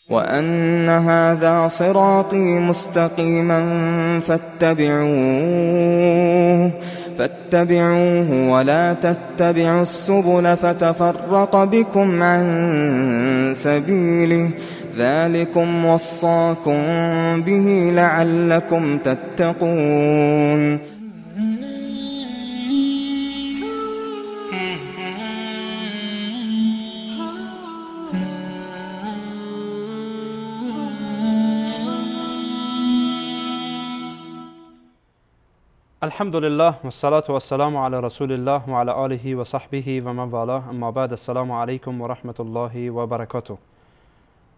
وأن هذا صراطي مستقيما فاتبعوه ولا تتبعوا السبل فتفرق بكم عن سبيله ذلكم وصاكم به لعلكم تتقون. الحمد لله والصلاة والسلام على رسول الله وعلى آله وصحبه و من والاه. اما بعد، السلام علیکم و رحمت الله و برکاته.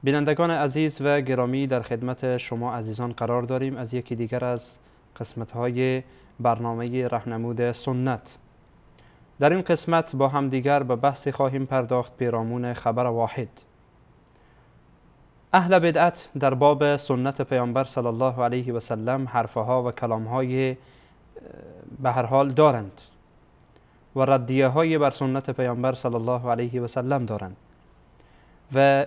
بینندگان عزیز و گرامی، در خدمت شما عزیزان قرار داریم از یکی دیگر از قسمت‌های برنامه راهنمود سنت. در این قسمت با هم دیگر به بحثی خواهیم پرداخت پیرامون خبر واحد. اهل بدعت در باب سنت پیامبر صلی الله علیه و سلم حرفها و کلامهای به هر حال دارند و ردیه های بر سنت پیامبر صلی الله علیه و سلم دارند و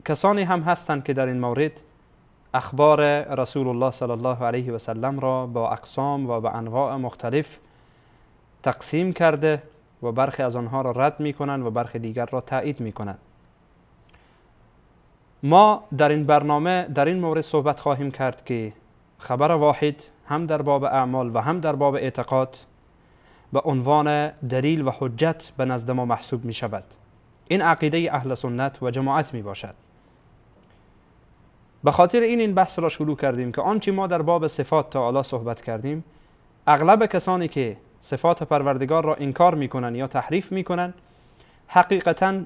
کسانی هم هستند که در این مورد اخبار رسول الله صلی الله علیه و سلم را با اقسام و با انواع مختلف تقسیم کرده و برخی از آنها را رد می کنند و برخی دیگر را تایید می کنند. ما در این برنامه در این مورد صحبت خواهیم کرد که خبر واحد هم در باب اعمال و هم در باب اعتقاد به عنوان دلیل و حجت به نزد ما محسوب می شود. این عقیده اهل سنت و جماعت می باشد. به خاطر این بحث را شروع کردیم که آنچه ما در باب صفات تعالی صحبت کردیم، اغلب کسانی که صفات پروردگار را انکار می کنند یا تحریف می کنند، حقیقتاً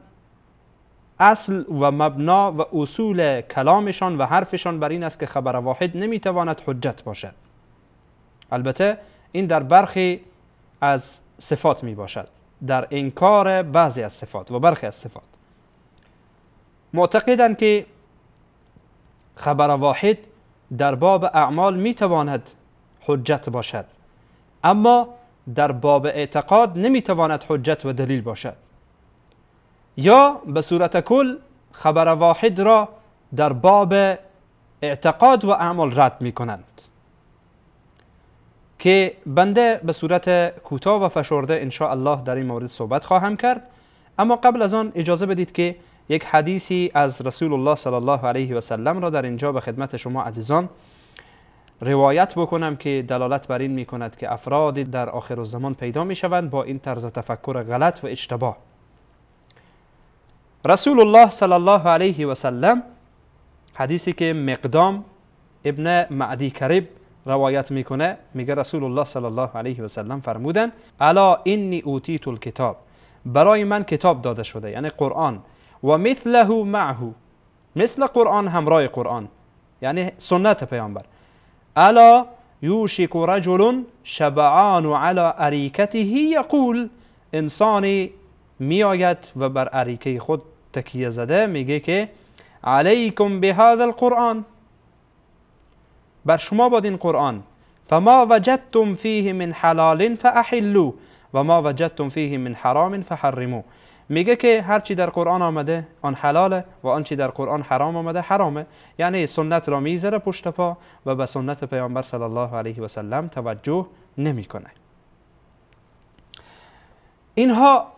اصل و مبنا و اصول کلامشان و حرفشان بر این است که خبر واحد نمیتواند حجت باشد. البته این در برخی از صفات می باشد، در انکار بعضی از صفات و برخی از صفات. معتقدند که خبر واحد در باب اعمال میتواند حجت باشد، اما در باب اعتقاد نمیتواند حجت و دلیل باشد. یا به صورت کل خبر واحد را در باب اعتقاد و اعمال رد می کنند که بنده به صورت کوتاه و فشرده ان شاء الله در این مورد صحبت خواهم کرد. اما قبل از آن اجازه بدید که یک حدیثی از رسول الله صلی الله علیه و سلم را در اینجا به خدمت شما عزیزان روایت بکنم که دلالت بر این می کند که افرادی در آخر الزمان پیدا می شوند با این طرز تفکر غلط و اشتباه. رسول الله صلی الله علیه و سلم، حدیثی که مقدام ابن معدی کرب روایت میکنه، میگه رسول الله صلی الله علیه و سلم فرمودن: الا انی اوتیت الکتاب، برای من کتاب داده شده، یعنی قرآن، و مثله معه، مثل قرآن همراه قرآن، یعنی سنت پیامبر. الا یوشک رجل شبعان علی اریکته یقول، انسانی می آید و بر اریکه خود تکیه زده میگه که علیکم بهذا القرآن، بر شما با این قرآن، فما وجدتم فیه من حلال فاحلوا و ما وجدتم فیه من حرام فحرموا. میگه که هرچی در قرآن آمده آن حلاله و آنچی در قرآن حرام آمده حرامه، یعنی سنت را میذاره پشت پا و به سنت پیامبر صلی الله علیه و سلم توجه نمیکنه.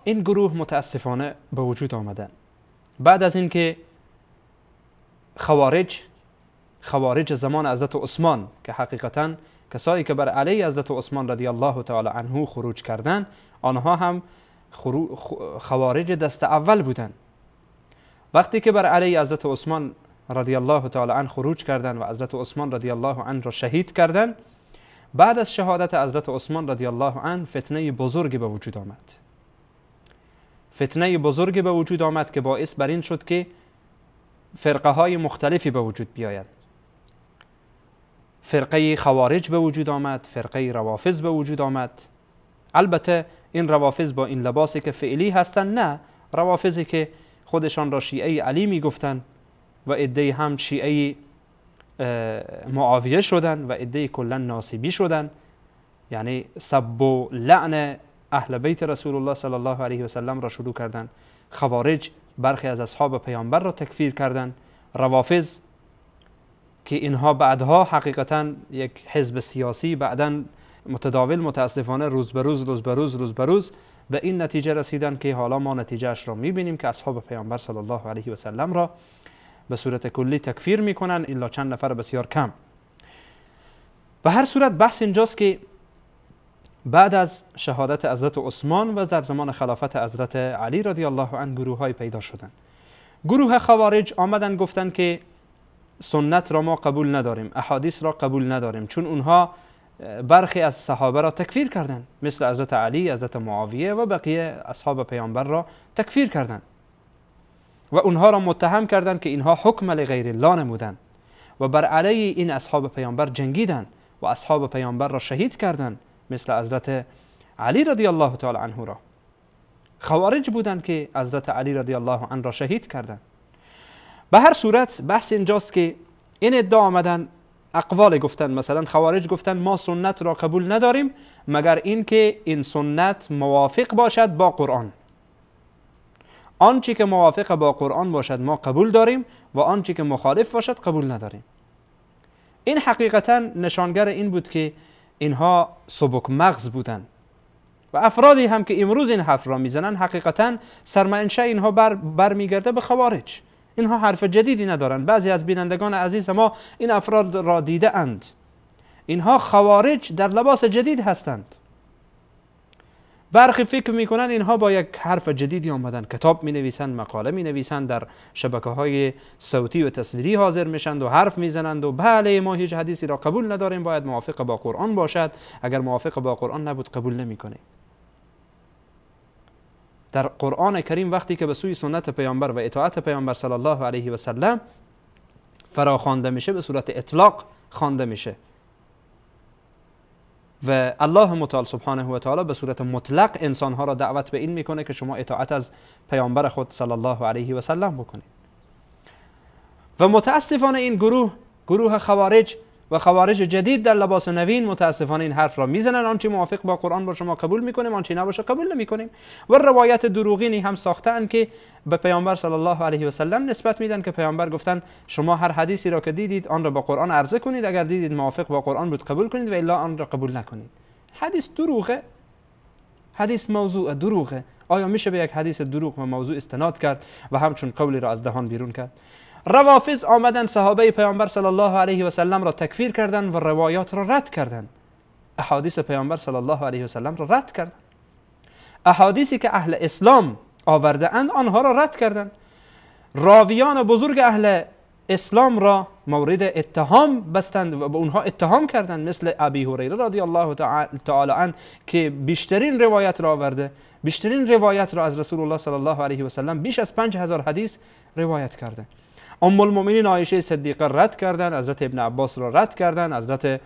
این گروه متاسفانه به وجود آمدن بعد از اینکه خوارج زمان حضرت عثمان، که حقیقتا کسایی که بر علی حضرت عثمان رضی الله تعالی عنه خروج کردند، آنها هم خوارج دست اول بودند. وقتی که بر علی حضرت عثمان رضی الله تعالی عنه خروج کردند و حضرت عثمان رضی الله عنه را شهید کردند، بعد از شهادت حضرت عثمان رضی الله عنه فتنه بزرگی به وجود آمد. فتنه بزرگی به وجود آمد که باعث بر این شد که فرقه های مختلفی به وجود بیاید. فرقه خوارج به وجود آمد، فرقه روافض به وجود آمد. البته این روافض با این لباسی که فعلی هستند، نه، روافضی که خودشان را شیعه علی می گفتند و عده‌ای هم شیعه معاویه شدند و عده‌ای کلا ناصبی شدند، یعنی سب و لعن اهل بیت رسول الله صلی الله علیه و سلم را شروع کردند. خوارج برخی از اصحاب پیامبر را تکفیر کردند. روافض که اینها بعدها حقیقتا یک حزب سیاسی بعداً متداول متاسفانه روز به روز به این نتیجه رسیدن که حالا ما نتیجهش را میبینیم که اصحاب پیامبر صلی الله علیه و سلم را به صورت کلی تکفیر میکنن الا چند نفر بسیار کم. به هر صورت بحث اینجاست که بعد از شهادت حضرت عثمان و در زمان خلافت حضرت علی رضی الله عنه گروه‌های پیدا شدند. گروه خوارج آمدن گفتن که سنت را ما قبول نداریم، احادیث را قبول نداریم، چون اونها برخی از صحابه را تکفیر کردند، مثل حضرت علی، حضرت معاویه و بقیه اصحاب پیامبر را تکفیر کردند و اونها را متهم کردند که اینها حکم لغیر الله نمودند و بر علیه این اصحاب پیامبر جنگیدند و اصحاب پیامبر را شهید کردند، مثل حضرت علی رضی الله تعالی عنه را. خوارج بودند که حضرت علی رضی الله عنه را شهید کردند. به هر صورت بحث اینجاست که این ادعا آمدن اقوال گفتن، مثلا خوارج گفتن ما سنت را قبول نداریم مگر اینکه این سنت موافق باشد با قرآن. آنچه که موافق با قرآن باشد ما قبول داریم و آنچه که مخالف باشد قبول نداریم. این حقیقتا نشانگر این بود که اینها سبک مغز بودند و افرادی هم که امروز این حرف را میزنن حقیقتا سرمنشأ اینها برمیگرده به خوارج. اینها حرف جدیدی ندارند. بعضی از بینندگان عزیز ما این افراد را دیده اند. اینها خوارج در لباس جدید هستند. برخی فکر میکنن اینها با یک حرف جدیدی آمدن، کتاب می نویسند، مقاله می نویسند، در شبکه های صوتی و تصویری حاضر میشند و حرف میزنند و بله ما هیچ حدیثی را قبول نداریم، باید موافق با قرآن باشد، اگر موافق با قرآن نبود قبول نمیکنیم. در قرآن کریم وقتی که به سوی سنت پیامبر و اطاعت پیامبر صلی الله علیه و سلم فرا خوانده میشه به صورت اطلاق خوانده میشه و الله متعال سبحانه و تعالی به صورت مطلق انسانها را دعوت به این میکنه که شما اطاعت از پیامبر خود صلی الله علیه و سلم بکنید. و متاسفانه این گروه خوارج و خوارج جدید در لباس نوین متاسفانه این حرف را میزنن، آنچه موافق با قرآن باشه ما قبول میکنیم، آنچه نباشه قبول نمیکنیم. و روایت دروغینی هم ساختن که به پیامبر صلی الله علیه و سلم نسبت میدن که پیامبر گفتن شما هر حدیثی را که دیدید آن را با قرآن عرضه کنید، اگر دیدید موافق با قرآن بود قبول کنید و الا آن را قبول نکنید. حدیث دروغه، حدیث موضوع دروغه. آیا میشه به یک حدیث دروغ و موضوع استناد کرد و همچون قولی را از دهان بیرون کرد؟ روافض آمدن صحابه پیامبر صلی الله علیه و سلم را تکفیر کردند و روایات را رد کردند. احادیث پیامبر صلی الله علیه و سلم را رد کردند. احادیثی که اهل اسلام آورده اند آنها را رد کردند. راویان بزرگ اهل اسلام را مورد اتهام بستند و به اونها اتهام کردند، مثل ابی هریره رضی الله تعالی عنه که بیشترین روایت را آورده، بیشترین روایت را از رسول الله صلی الله علیه و سلم بیش از 5000 حدیث روایت کرده. ام المؤمنین عایشه صدیقه رد کردند، حضرت ابن عباس را رد کردند، حضرت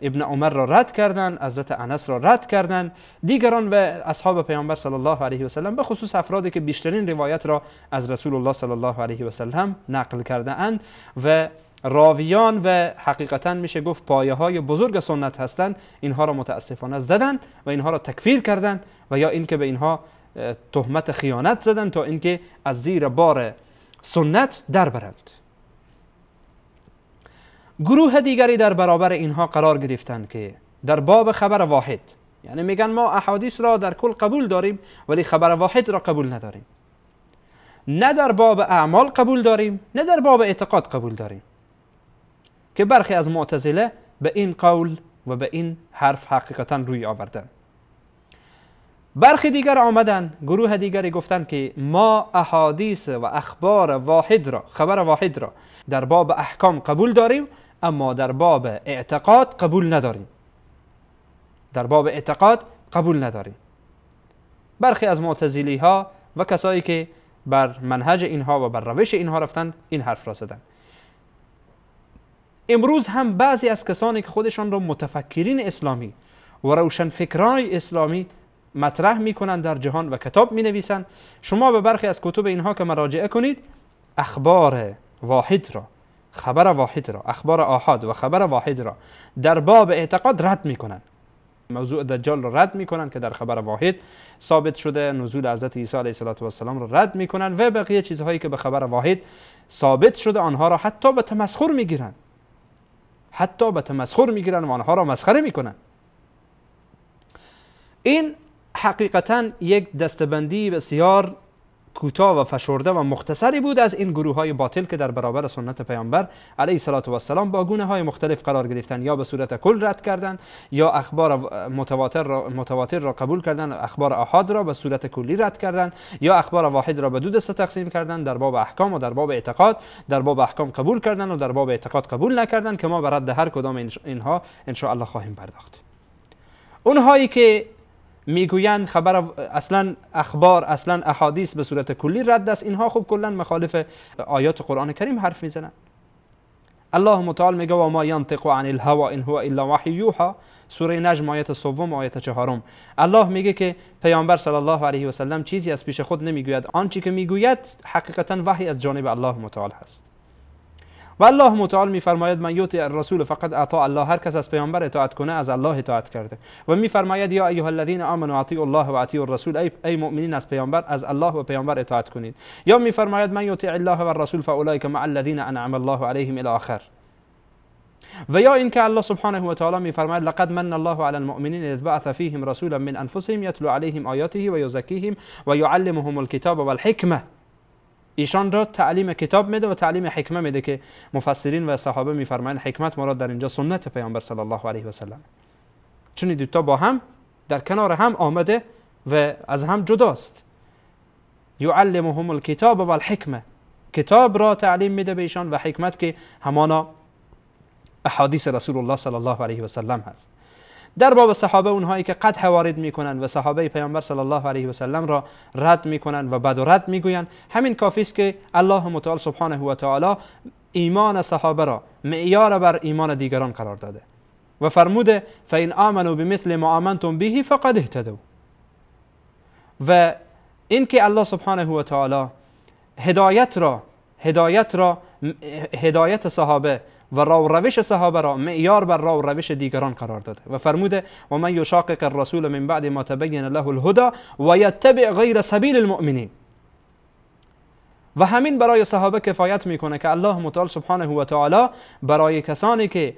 ابن عمر را رد کردند، حضرت انس را رد کردند، دیگران و اصحاب پیامبر صلی الله علیه و سلم، به خصوص افرادی که بیشترین روایت را از رسول الله صلی الله علیه و سلم نقل کرده اند و راویان و حقیقتا میشه گفت پایه های بزرگ سنت هستند، اینها را متاسفانه زدن و اینها را تکفیر کردند و یا اینکه به اینها تهمت خیانت زدن تا اینکه از زیر بار سنت در برند. گروه دیگری در برابر اینها قرار گرفتند که در باب خبر واحد، یعنی میگن ما احادیث را در کل قبول داریم ولی خبر واحد را قبول نداریم، نه در باب اعمال قبول داریم نه در باب اعتقاد قبول داریم، که برخی از معتزله به این قول و به این حرف حقیقتا روی آوردن. برخی دیگر آمدن، گروه دیگری گفتند که ما احادیث و اخبار واحد را، خبر واحد را در باب احکام قبول داریم اما در باب اعتقاد قبول نداریم. در باب اعتقاد قبول نداریم. برخی از معتزلی ها و کسایی که بر منهج اینها و بر روش اینها رفتن این حرف را زدن. امروز هم بعضی از کسانی که خودشان را متفکرین اسلامی و روشنفکران اسلامی مطرح میکنند در جهان و کتاب می نویسند، شما به برخی از کتب اینها که مراجعه کنید، اخبار واحد را، خبر واحد را، اخبار آحاد و خبر واحد را در باب اعتقاد رد میکنند. موضوع دجال را رد میکنند که در خبر واحد ثابت شده، نزول حضرت عیسی علیه السلام را رد میکنند و بقیه چیزهایی که به خبر واحد ثابت شده آنها را حتی به تمسخر میگیرند، و آنها را مسخره میکنند. این حقیقتا یک دستبندی بسیار کوتاه و فشرده و مختصری بود از این گروه های باطل که در برابر سنت پیامبر علیه السلام با گونه های مختلف قرار گرفتند، یا به صورت کل رد کردند، یا اخبار متواتر را قبول کردند، اخبار آحاد را به صورت کلی رد کردند، یا اخبار واحد را به دو دسته تقسیم کردند، در باب احکام و در باب اعتقاد. در باب احکام قبول کردند و در باب اعتقاد قبول نکردند که ما به رد هر کدام اینها ان شاء الله خواهیم پرداخت. اونهایی که میگویند خبر اصلا اخبار اصلا احادیث به صورت کلی رد است، اینها خب کلا مخالف آیات قرآن کریم حرف میزنند. الله متعال میگه و ما ینطق عن الهوى ان هو الا وحی یوحى، سوره نجم آیت 3 و آیت 4. الله میگه که پیامبر صلی الله علیه و سلم چیزی از پیش خود نمیگوید، آنچه که میگوید حقیقتا وحی از جانب الله متعال هست. و الله متعال میفرماید من یطیع الرسول فقد اطاع الله، هر کس از پیامبر اطاعت کنه از الله اطاعت کرده. و میفرماید یا ایها الذین آمنوا اطیعوا الله و اطیعوا الرسول، ای مؤمنین از پیامبر از الله و پیامبر اطاعت کنید. یا میفرماید من یطیع الله و الرسول فاولئک مع الذین انعم الله علیهم الی آخر. و یا اینکه الله سبحانه و تعالی میفرماید لقد من الله علی المؤمنین اذ بعث فیهم رسولا من انفسهم یتلو علیهم آیاته و یزکیهم و یعلمهم الکتاب والحکمه. ایشان را تعلیم کتاب میده و تعلیم حکمه میده که مفسرین و صحابه میفرمایند حکمت مراد در اینجا سنت پیامبر صلی الله علیه و سلم، چون دو تا با هم در کنار هم آمده و از هم جداست. یعلمهم الکتاب والحکمه، کتاب را تعلیم میده به ایشان و حکمت که همانا احادیث رسول الله صلی الله علیه و سلم هست. در باب صحابه اونهایی که قدح وارد میکنن و صحابه پیامبر صلی الله علیه و سلم را رد میکنن و بد و رد میگوین، همین کافی است که الله متعال سبحانه و تعالی ایمان صحابه را معیار بر ایمان دیگران قرار داده و فرموده فإن آمنوا بمثل ما آمنتم به فقد اهتدوا. و اینکه الله سبحانه و تعالی هدایت صحابه و راه و روش صحابه را معیار بر راه و روش دیگران قرار داده و فرموده و من یشاقق الرسول من بعد ما تبین له الهدى و یتبع غیر سبیل المؤمنین. و همین برای صحابه کفایت میکنه که الله متعال سبحانه و تعالی برای کسانی که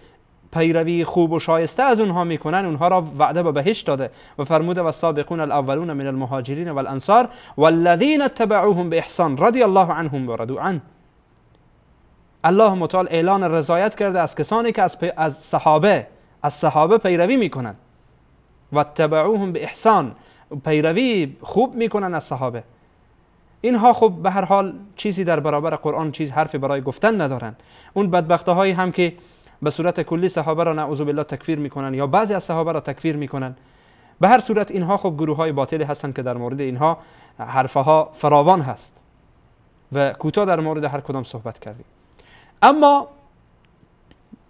پیروی خوب و شایسته از اونها میکنن اونها را وعده به بهشت داده و فرموده والسابقون الاولون من المهاجرین والانصار والذین اتبعوهم باحسان رضی الله عنهم و رضوا عنه. الله متعال اعلان رضایت کرده از کسانی که از صحابه پیروی میکنن و اتبعوهم به احسان، پیروی خوب میکنن از صحابه. اینها خب به هر حال چیزی در برابر قرآن حرفی برای گفتن ندارن. اون بدبخته هایی هم که به صورت کلی صحابه را نعوذ بالله تکفیر میکنن یا بعضی از صحابه را تکفیر میکنن، به هر صورت اینها خب گروه های باطلی هستند که در مورد اینها حرفها فراوان هست و کوتاه در مورد هر کدام صحبت کردیم. اما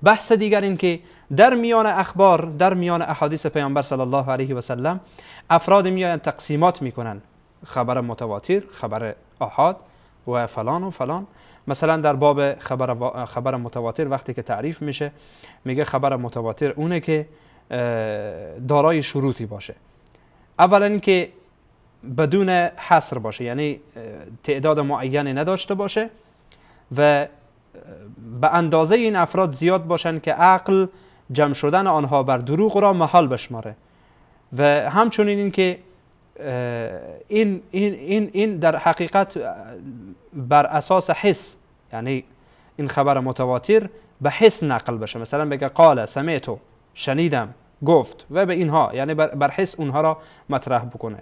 بحث دیگر این که در میان اخبار، در میان احادیث پیامبر صلی الله علیه و سلم افراد میآیند تقسیمات میکنن، خبر متواتر، خبر آحاد و فلان و فلان. مثلا در باب خبر متواتر وقتی که تعریف میشه میگه خبر متواتر اونه که دارای شروطی باشه. اولا اینکه بدون حصر باشه، یعنی تعداد معینی نداشته باشه و به اندازه این افراد زیاد باشن که عقل جمع شدن آنها بر دروغ را محال بشماره. و همچنین این که این در حقیقت بر اساس حس، یعنی این خبر متواتر به حس نقل بشه، مثلا بگه قال سمعتو، شنیدم، گفت و به اینها، یعنی بر حس اونها را مطرح بکنه.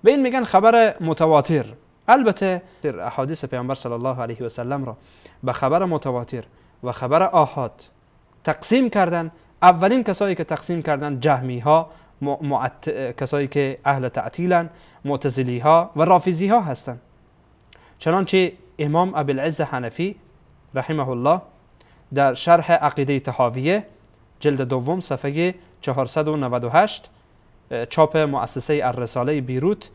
به این میگن خبر متواتر. البته احادیث پیامبر صلی الله علیه و سلم را به خبر متواتر و خبر آحاد تقسیم کردن. اولین کسایی که تقسیم کردن جهمی ها کسایی که اهل تعطیلن، معتزلی ها و رافضی ها هستند. چنانچه امام ابوالعز حنفی رحمه الله در شرح عقیده طحاویه جلد دوم صفحه 498 چاپ مؤسسه الرساله بیروت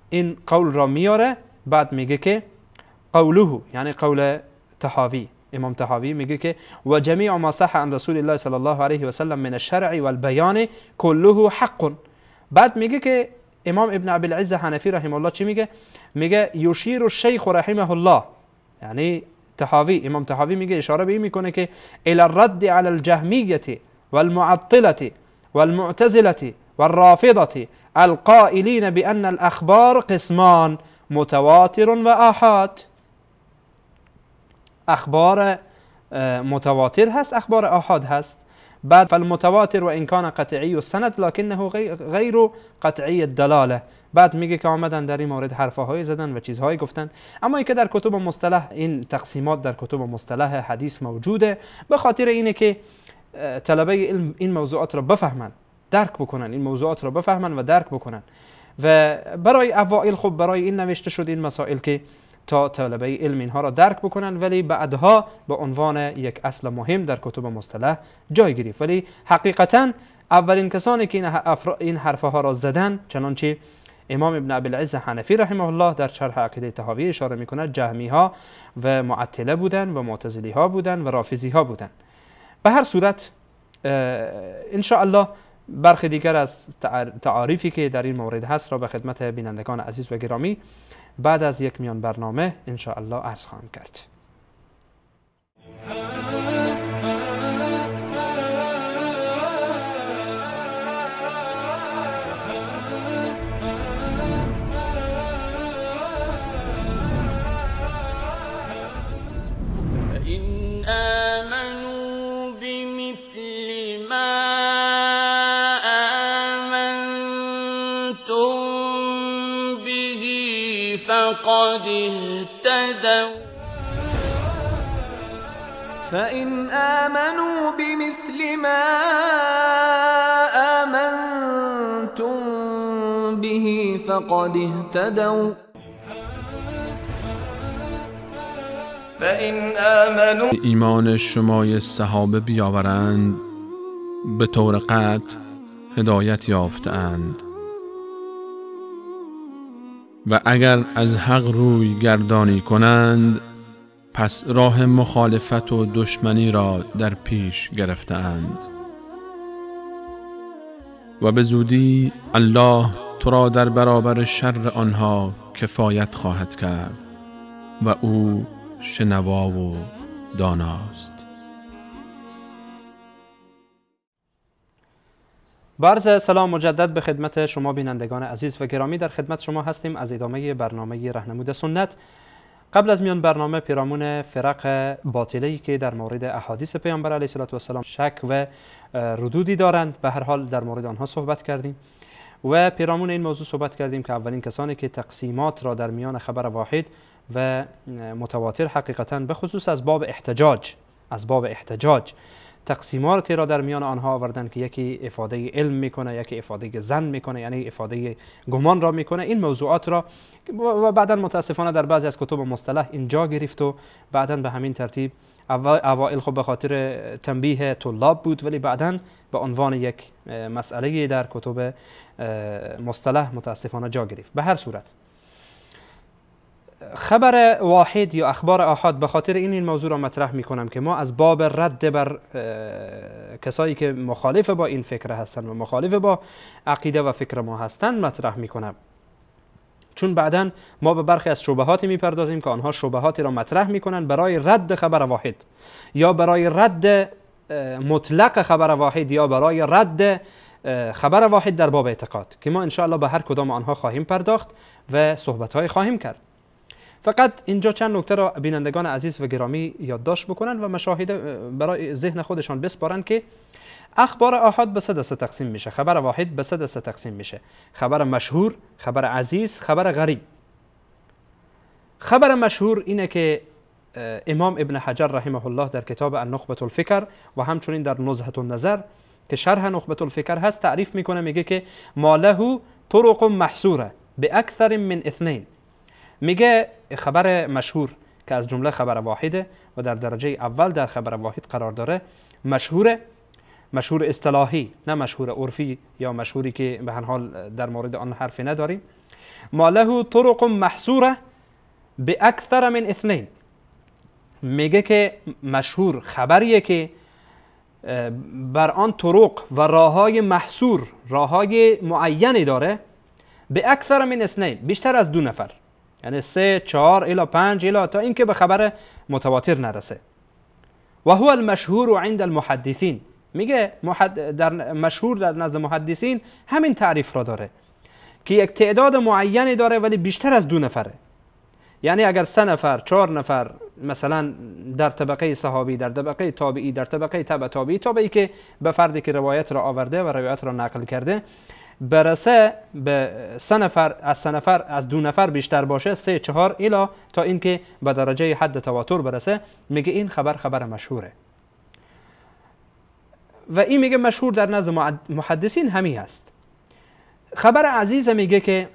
این قول را میاره. بعد میگه که قوله، یعنی قول طحاوی، امام طحاوی میگه که و جمیع ما صح عن رسول الله صلی الله علیه و سلم من الشرع والبیان كله حق. بعد میگه که امام ابن ابوالعز حنفی رحمه الله چی میگه؟ میگه یشیر الشیخ رحمه الله، یعنی طحاوی، امام طحاوی میگه، اشاره به این میکنه که الى الرد على الجهمیه والمعطله والمعتزله والرافضه القائلین بان الاخبار قسمان متواتر و آحاد. اخبار متواتر هست، اخبار آحاد هست. بعد فالمتواتر و ان کان قطعی السند لکنه غیر قطعی الدلاله. بعد میگه که آمدن در این مورد حرفهای زدن و چیزهایی گفتن، اما این که در کتب مصطلح این تقسیمات در کتب مصطلح حدیث موجوده، به خاطر اینه که طلبه علم این موضوعات را بفهمن، درک بکنن، این موضوعات را بفهمن و درک بکنن. و برای اوائل خب برای این نوشته شد این مسائل که تا طلبه علم اینها را درک بکنن، ولی بعدها به عنوان یک اصل مهم در کتب مصطلح جای گرفت. ولی حقیقتا اولین کسانی که این حرفها را زدن، چنانچه امام ابن ابوالعز حنفی رحمه الله در شرح عقیده طحاوی اشاره میکند، جهمی ها و معطله بودن و معتزلی ها بودن و رافضی ها بودن. به هر صورت ان شاء الله برخی دیگر از تعاریفی که در این مورد هست را به خدمت بینندگان عزیز و گرامی بعد از یک میان برنامه ان شاء الله عرض خواهم کرد. فقد اهتدوا فإن آمنوا بمثل ما آمنتم به فقد اهتدوا فإن آمنوا ایمان شمای صحابه بیاورند به طور قطع هدایت یافتند و اگر از حق روی گردانی کنند پس راه مخالفت و دشمنی را در پیش گرفتند و به زودی الله تو را در برابر شر آنها کفایت خواهد کرد و او شنوا و داناست. عرض سلام مجدد به خدمت شما بینندگان عزیز و گرامی. در خدمت شما هستیم از ادامه برنامه راهنمود سنت. قبل از میان برنامه پیرامون فرق باطلی که در مورد احادیث پیامبر علیه السلام شک و ردودی دارند، به هر حال در مورد آنها صحبت کردیم و پیرامون این موضوع صحبت کردیم که اولین کسانی که تقسیمات را در میان خبر واحد و متواتر حقیقتا به خصوص از باب احتجاج تقسیماتی را در میان آنها آوردن که یکی افاده علم میکنه، یکی افاده ظن میکنه، یعنی افاده گمان را میکنه. این موضوعات را و بعدا متاسفانه در بعضی از کتب مصطلح اینجا گرفت و بعدا به همین ترتیب اوائل خب به خاطر تنبیه طلاب بود، ولی بعدا به عنوان یک مسئله در کتب مصطلح متاسفانه جا گرفت. به هر صورت خبر واحد یا اخبار آحاد، به خاطر این موضوع را مطرح می کنم که ما از باب رد بر کسایی که مخالف با این فکر هستند و مخالف با عقیده و فکر ما هستند مطرح می کنم، چون بعداً ما به برخی از شبهاتی می پردازیم که آنها شبهاتی را مطرح می کنند برای رد خبر واحد یا برای رد مطلق خبر واحد یا برای رد خبر واحد در باب اعتقاد، که ما ان شاء الله به هر کدام آنها خواهیم پرداخت و صحبت‌های خواهیم کرد. فقط اینجا چند نکته را بینندگان عزیز و گرامی یادداشت بکنن و مشاهده برای ذهن خودشان بسپارن که اخبار آحاد به 3 دسته تقسیم میشه، خبر واحد به 3 دسته تقسیم میشه: خبر مشهور، خبر عزیز، خبر غریب. خبر مشهور اینه که امام ابن حجر رحمه الله در کتاب النخبة الفکر و همچنین در نزهة النظر که شرح نخبة الفکر هست تعریف میکنه، میگه که ما له طرق محصوره باکثر من اثنین. میگه خبر مشهور که از جمله خبر واحده و در درجه اول در خبر واحد قرار داره، مشهور اصطلاحی، نه مشهور عرفی یا مشهوری که به هر حال در مورد آن حرفی نداریم. ما له طرق محصوره باکثر من اثنین. میگه که مشهور خبریه که بر آن طرق و راههای محصور، راههای معینی داره، باکثر من اثنین، بیشتر از 2 نفر، یعنی 3 4 الی 5 الی تا اینکه به خبر متواتر نرسه. و هو المشهور عند المحدثین. میگه مشهور در نزد محدثین همین تعریف را داره که یک تعداد معینی داره ولی بیشتر از 2 نفره. یعنی اگر 3 نفر 4 نفر مثلا در طبقه صحابی، در طبقه تابعی، در طبقه تبع تابعی که به فردی که روایت را آورده و روایت را نقل کرده برسه به 3 نفر، از 3 نفر از 2 نفر بیشتر باشه، 3 4 الی تا اینکه به درجه حد تواتر برسه، میگه این خبر مشهوره. و این میگه مشهور در نزد محدثین همین است. خبر عزیز میگه که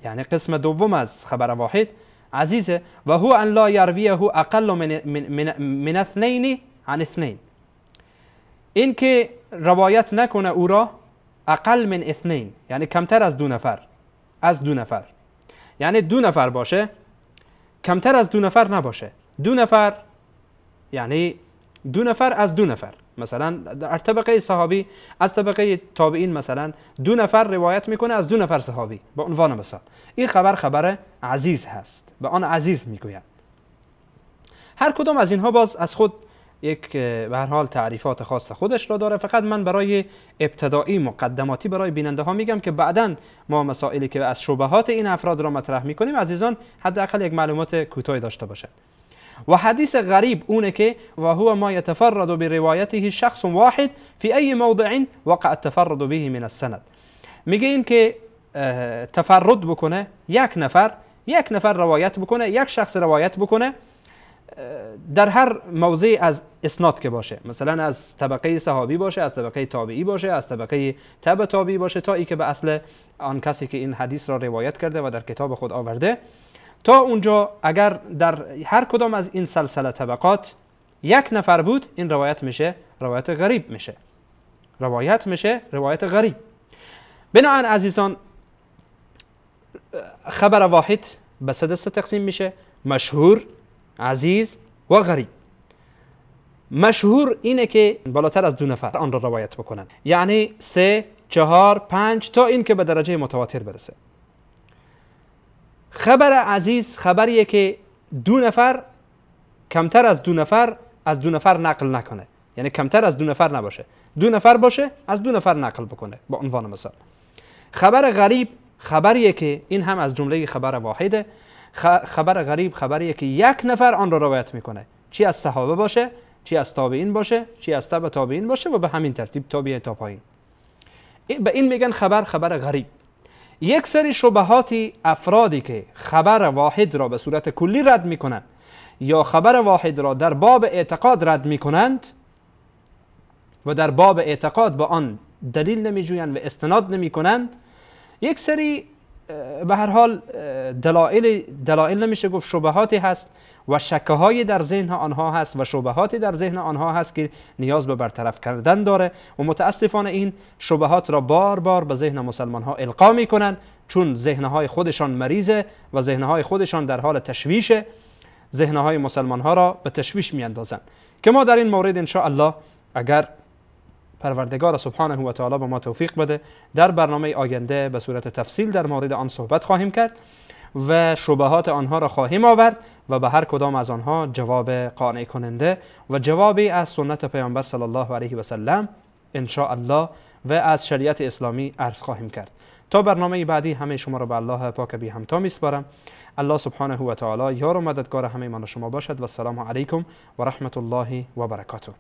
یعنی قسم دوم از خبر واحد عزیزه، و هو ان لا یرویه اقل من اثنین عن اثنین. این که روایت نکنه او را اقل من اثنین، یعنی کمتر از 2 نفر، از 2 نفر، یعنی 2 نفر باشه، کمتر از 2 نفر نباشه. 2 نفر یعنی 2 نفر از 2 نفر، مثلا در طبقه صحابی از طبقه تابعین مثلا 2 نفر روایت میکنه از 2 نفر صحابی، به عنوان مثال. این خبر عزیز هست، به آن عزیز میگویند. هر کدام از اینها باز از خود یک به هر حال تعریفات خاص خودش را داره. فقط من برای ابتدایی مقدماتی برای بیننده ها میگم که بعداً ما مسائلی که از شبهات این افراد را مطرح میکنیم عزیزان حداقل یک معلومات کوتاهی داشته باشند. و حدیث غریب اونه که و هو ما يتفرد بروایته شخص واحد في اي موضع وقع التفرد به من السند. میگه این که تفرد بکنه، یک نفر روایت بکنه، یک شخص روایت بکنه در هر موضع از اسناد که باشه، مثلا از طبقه صحابی باشه، از طبقه تابعی باشه، از طبقه تبع تابعی باشه، تا ای که به اصل آن کسی که این حدیث را روایت کرده و در کتاب خود آورده. تا اونجا اگر در هر کدام از این سلسله طبقات یک نفر بود، این روایت میشه روایت غریب میشه، روایت غریب. بنابراین عزیزان خبر واحد به 3 دسته تقسیم میشه: مشهور، عزیز و غریب. مشهور اینه که بالاتر از 2 نفر آن را روایت بکنن، یعنی 3 4 5 تا این که به درجه متواتر برسه. خبر عزیز خبریه که 2 نفر کمتر از 2 نفر از 2 نفر نقل نکنه، یعنی کمتر از 2 نفر نباشه، 2 نفر باشه از 2 نفر نقل بکنه، به عنوان مثال. خبر غریب خبریه که این هم از جمله خبر واحده. خبر غریب خبریه که 1 نفر آن را روایت میکنه، چی از صحابه باشه، چی از تابعین باشه، چی از تبع تابعین باشه و به همین ترتیب تابعین تا پایین. به این میگن خبر غریب. یک سری شبهاتی افرادی که خبر واحد را به صورت کلی رد میکنند یا خبر واحد را در باب اعتقاد رد میکنند و در باب اعتقاد با آن دلیل نمیجویند و استناد نمیکنند، یک سری به هر حال دلایل نمیشه گفت، شبهاتی هست و شکه‌های در ذهن آنها هست و شبهاتی در ذهن آنها هست که نیاز به برطرف کردن داره و متاسفانه این شبهات را بار بار به ذهن مسلمان ها القا میکنن، چون ذهنهای خودشان مریضه و ذهنهای خودشان در حال تشویشه، ذهنهای مسلمان ها را به تشویش میاندازن. که ما در این مورد ان شاء الله اگر پروردگار سبحانه و تعالی به ما توفیق بده در برنامه آینده به صورت تفصیل در مورد آن صحبت خواهیم کرد و شبهات آنها را خواهیم آورد و به هر کدام از آنها جواب قانع کننده و جوابی از سنت پیامبر صلی الله علیه و سلم ان شاء الله و از شریعت اسلامی عرض خواهیم کرد. تا برنامه بعدی همه شما را به الله پاک بی همتا میسپارم. الله سبحانه و تعالی یار و مددگار همه من و شما باشد و السلام علیکم و رحمت الله و برکاته.